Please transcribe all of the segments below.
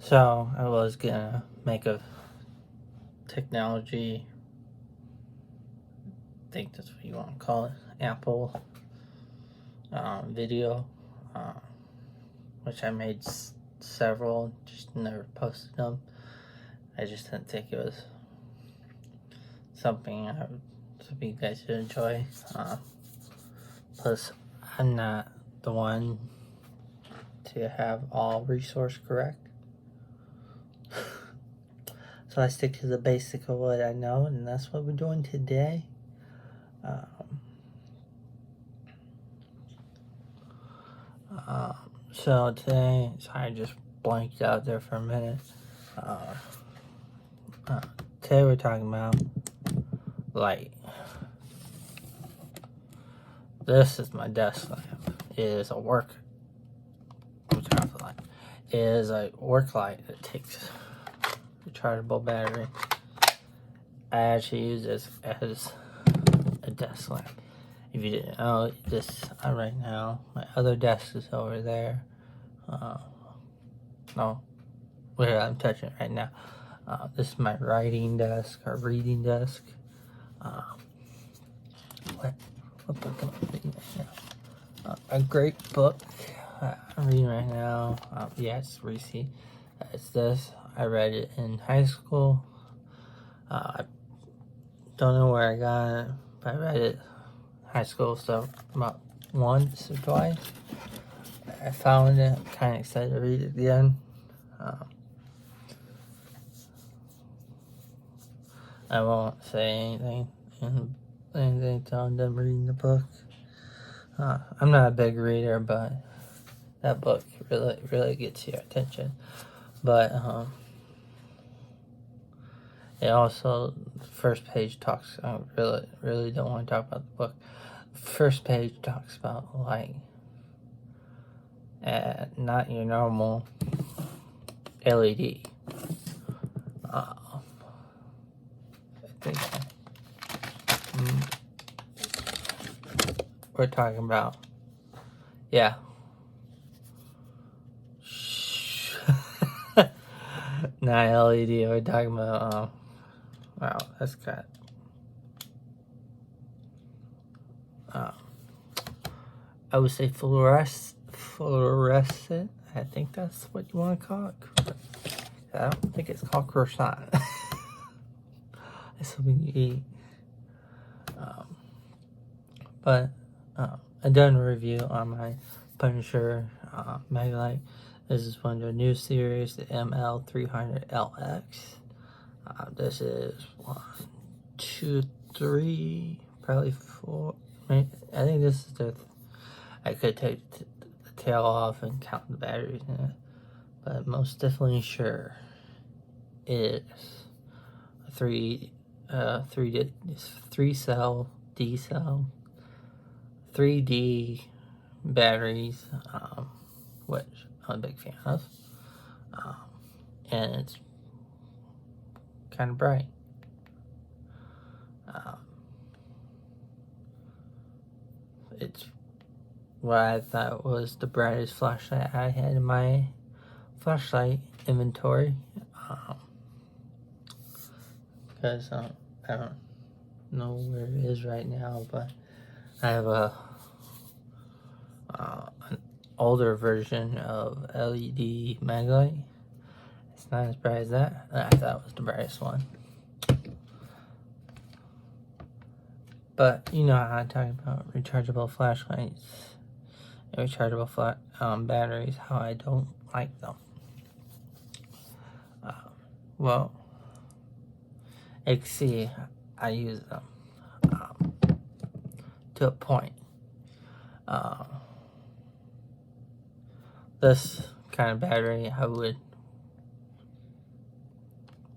So I was gonna make a technology, I think that's what you want to call it, Apple video, uh, which I made several, just never posted them. I just didn't think it was something you guys would enjoy. Plus, I'm not the one to have all resource correct. So I stick to the basic of what I know, and that's what we're doing today. So today, sorry, I just blanked out there for a minute. Today we're talking about light. This is my desk lamp. It is a work light. It is a work light that takes rechargeable battery. I actually use this as a desk lamp. If you didn't know, this right now, my other desk is over there. No, where I'm touching it right now. This is my writing desk or reading desk. What book am I reading right now? A great book I'm reading right now. It's Reese. It's this. I read it in high school. I don't know where I got it, but I read it in high school, so about once or twice. I found it. I'm kind of excited to read it again. I won't say anything until I'm done reading the book. I'm not a big reader, but that book really gets your attention. But it also, the first page talks, I really don't want to talk about the book. The first page talks about light. Not your normal LED. I think we're talking about, yeah. Not LED, we're talking about, wow, that's got, I would say fluorescent. I think that's what you want to call it. I don't think it's called croissant. It's something you eat. But I done a review on my Punisher Maglite. This is one of the new series, the ML300LX. This is 1, 2, 3, probably 4. I think this is the. I could take the tail off and count the batteries in it, but most definitely sure it is a 3 cell D cell 3D batteries, which I'm a big fan of, and it's kind of bright. It's what I thought was the brightest flashlight I had in my flashlight inventory, because I don't know where it is right now, but I have an older version of LED Maglite. It's not as bright as that. I thought was the brightest one. But you know how I'm talking about rechargeable flashlights and rechargeable batteries, how I don't like them. Well, you can see I use them to a point. This kind of battery I would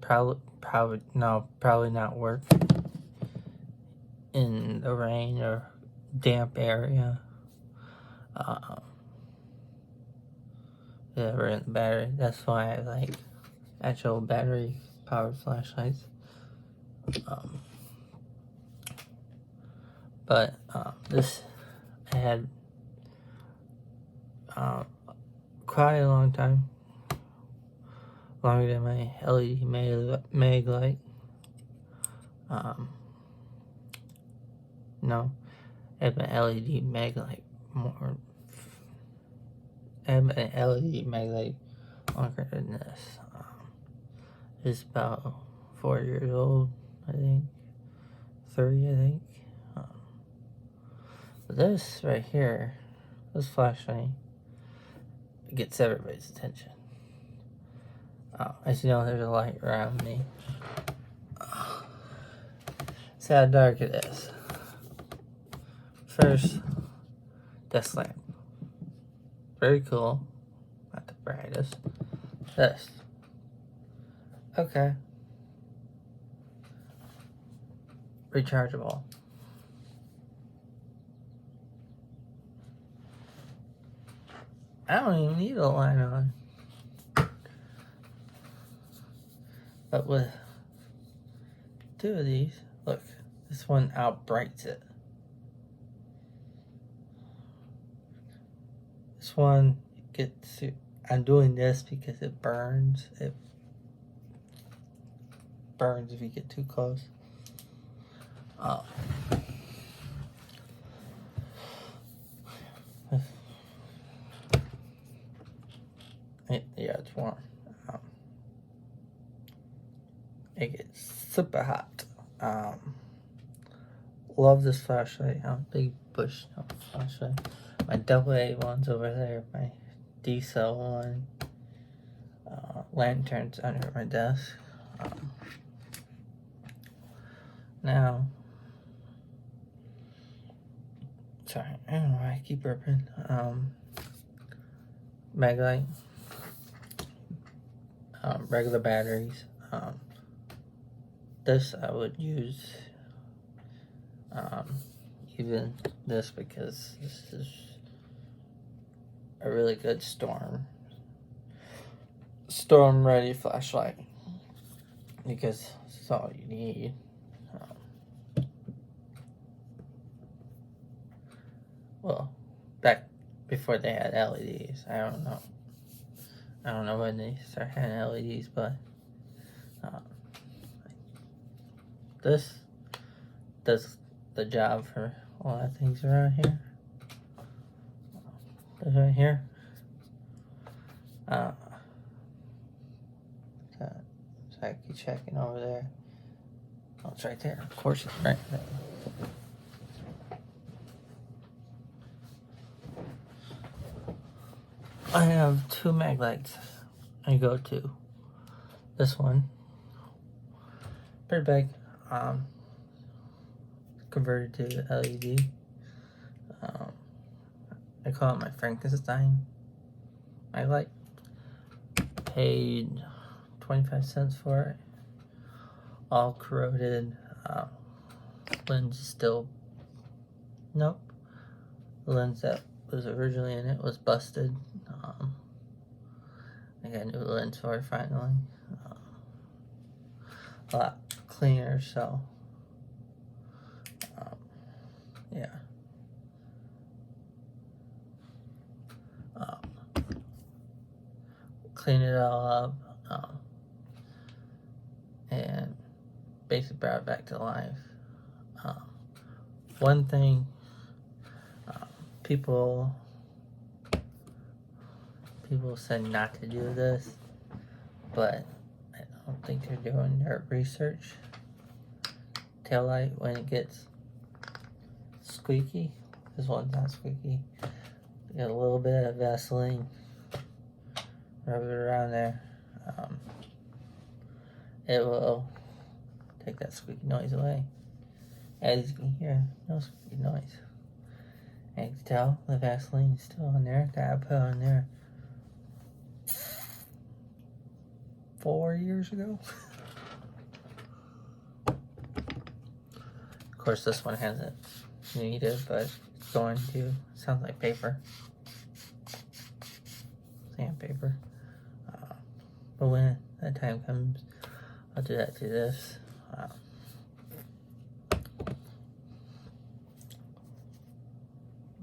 probably not work in the rain or damp area. Yeah, in the battery. That's why I like actual battery powered flashlights. But this I had quite a long time longer than my LED mag light. No, I have an LED mag light more. I have an LED mag light longer than this. It's about 4 years old, I think. 3, I think. But this right here, this flashlight, gets everybody's attention. As you know, there's a light around me. See how dark it is. First, this lamp. Very cool. Not the brightest. This. Okay. Rechargeable. I don't even need a light on. But with 2 of these, look, this one outbrights it. This one gets, I'm doing this because it burns. It burns if you get too close. Yeah, it's warm. It gets super hot. Love this flashlight. Big bush flashlight. My AA one's over there. My D-cell one. Lanterns under my desk. Now, sorry, I don't know why I keep burping. Maglite. Regular batteries. This I would use even this because this is a really good storm ready flashlight because it's all you need. Well, back before they had LEDs, I don't know when they started having LEDs, but this does the job for a lot of things around here. This right here. So I keep checking over there. Oh, it's right there. Of course it's right there. I have 2 mag lights I go to. This one, pretty big, converted to LED. I call it my Frankenstein mag light. Paid 25 cents for it. All corroded. Lens still. Nope. The lens that was originally in it was busted. I got a new lens for it finally. A lot cleaner, so yeah. Clean it all up and basically brought it back to life. One thing people said not to do this, but I don't think they're doing their research. Taillight, when it gets squeaky, this one's not squeaky. Get a little bit of Vaseline, rub it around there. It will take that squeaky noise away. As you can hear, no squeaky noise. And you can tell the Vaseline is still on there that I put on there 4 years ago. Of course, this one hasn't needed, but it's going to. Sounds like paper. Sandpaper. But when that time comes, I'll do that to this.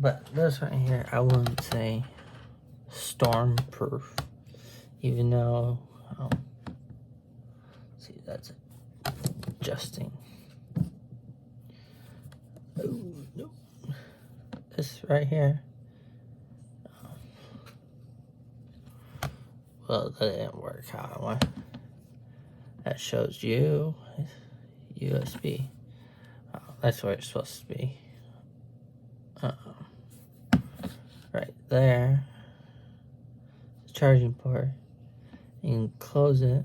But this right here, I wouldn't say storm proof, even though See, that's adjusting. Oh, no. This right here. Well, that didn't work how I want. That shows you USB. That's where it's supposed to be. Right there. The charging port. You can close it.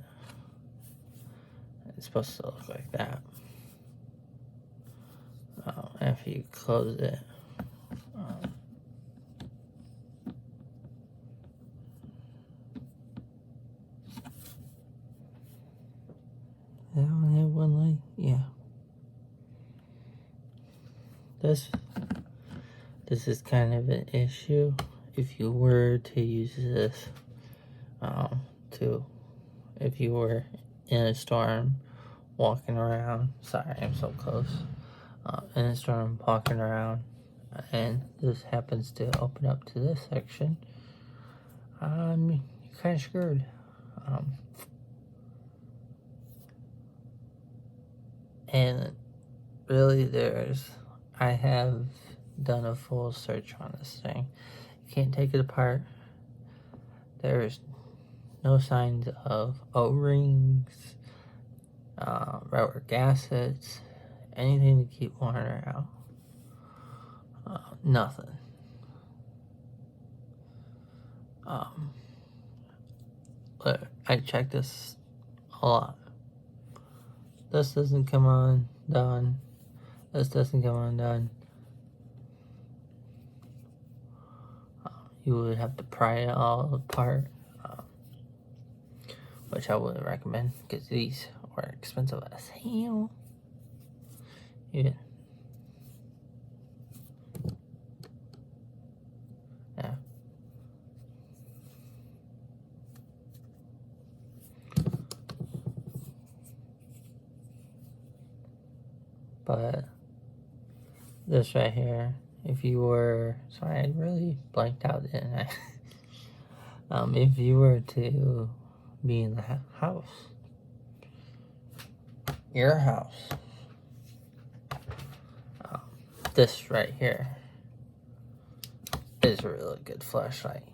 It's supposed to look like that. After you close it, I only have one light. Yeah. This is kind of an issue if you were to use this if you were in a storm walking around. Sorry, I'm so close. In a storm walking around, and this happens to open up to this section. You're kind of screwed. And really, I have done a full search on this thing. You can't take it apart. There's no signs of O-rings, rubber gaskets, anything to keep water out. Nothing. But I checked this a lot. This doesn't come undone. This doesn't come undone. You would have to pry it all apart, which I wouldn't recommend because these are expensive as hell. Yeah. But this right here, if you were, sorry, I really blanked out, didn't I? If you were to be in the house, your house, this right here is a really good flashlight.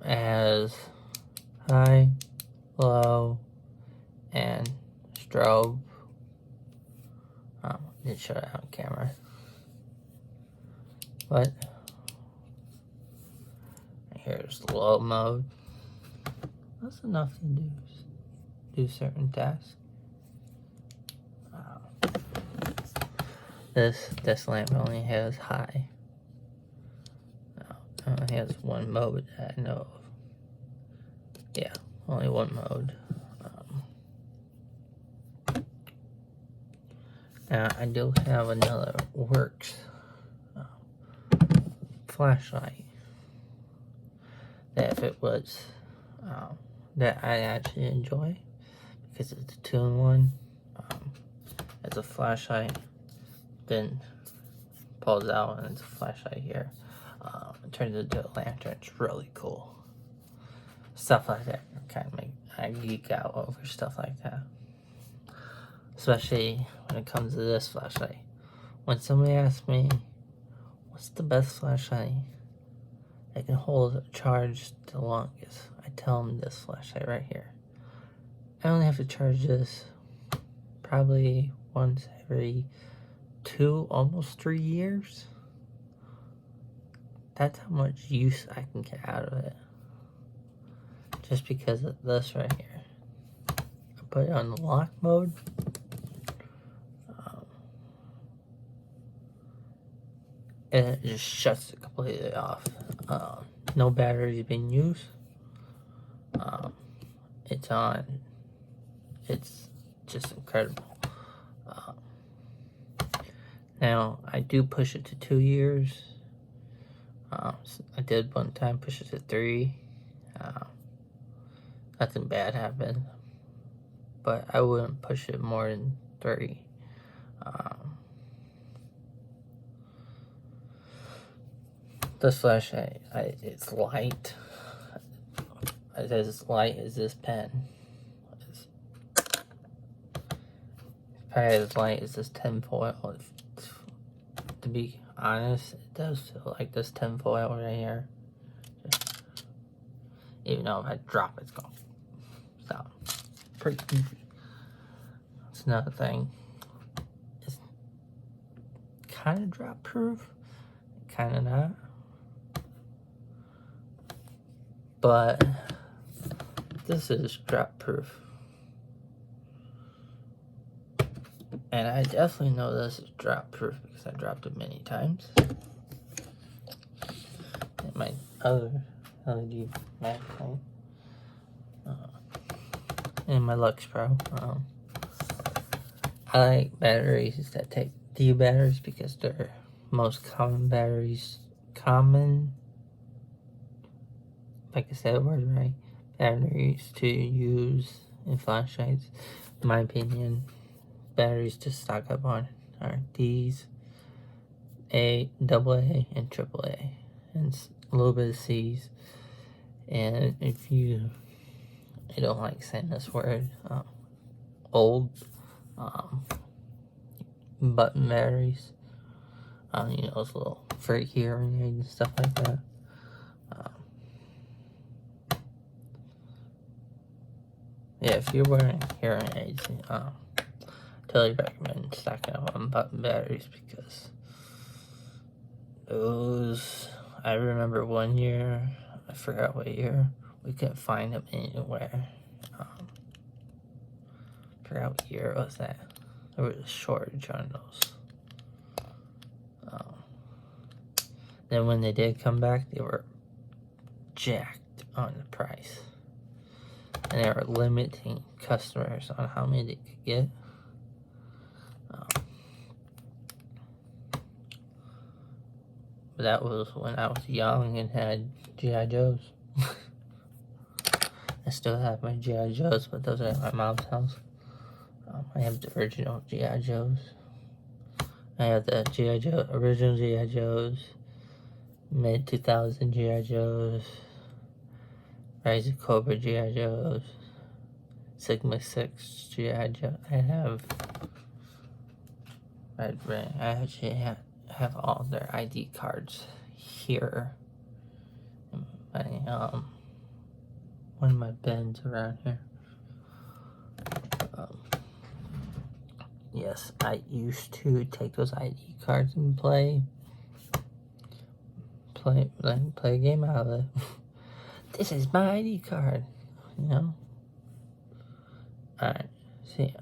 It has high, low, and strobe. Didn't show it on camera, but here's low mode. That's enough to do certain tasks. This lamp only has high. It only has one mode that I know of. Yeah, only one mode. Now I do have another Works flashlight that if it was that I actually enjoy because it's a 2-in-1. It's a flashlight, then pulls out and it's a flashlight here. It turns into a lantern. It's really cool. Stuff like that kind of I geek out over stuff like that. Especially when it comes to this flashlight. When somebody asks me, what's the best flashlight that can hold a charge the longest, I tell them this flashlight right here. I only have to charge this probably once every 2, almost 3 years. That's how much use I can get out of it. Just because of this right here. I put it on the lock mode. And it just shuts it completely off. No batteries being used. It's on. It's just incredible. Now, I do push it to 2 years. I did one time push it to 3. Nothing bad happened. But I wouldn't push it more than 3. This flashlight, it's light. It's as light as this pen. It's probably as light as this tinfoil. To be honest, it does feel like this tinfoil right here. Even though if I drop it, it's gonna stop. Pretty easy. That's another thing. It's kind of drop proof, kind of not. But this is drop proof. And I definitely know this is drop proof because I dropped it many times. And my other LED magazine. And my Lux Pro. I like batteries that take D batteries because they're most common batteries. Like I said, word right. Batteries to use in flashlights. In my opinion, batteries to stock up on are D's, AA, and AAA, and a little bit of C's. And if you, I don't like saying this word, old button batteries, you know, those little for hearing aids and stuff like that. Yeah, if you're wearing hearing aids, totally recommend stocking up on button batteries because those, I remember one year, I forgot what year, we couldn't find them anywhere. Forgot what year it was that. There was a shortage on those. Then when they did come back, they were jacked on the price. And they were limiting customers on how many they could get. But that was when I was young and had G.I. Joes. I still have my G.I. Joes, but those are at my mom's house. I have the original G.I. Joes. I have the G.I. Joe, original G.I. Joes, mid-2000 G.I. Joes, Rise of Cobra G.I. Joes, Sigma 6 G.I. Joe. I actually have all their ID cards here in my, one of my bins around here. Yes, I used to take those ID cards and play a game out of it. This is my ID card, you know? Alright, see ya.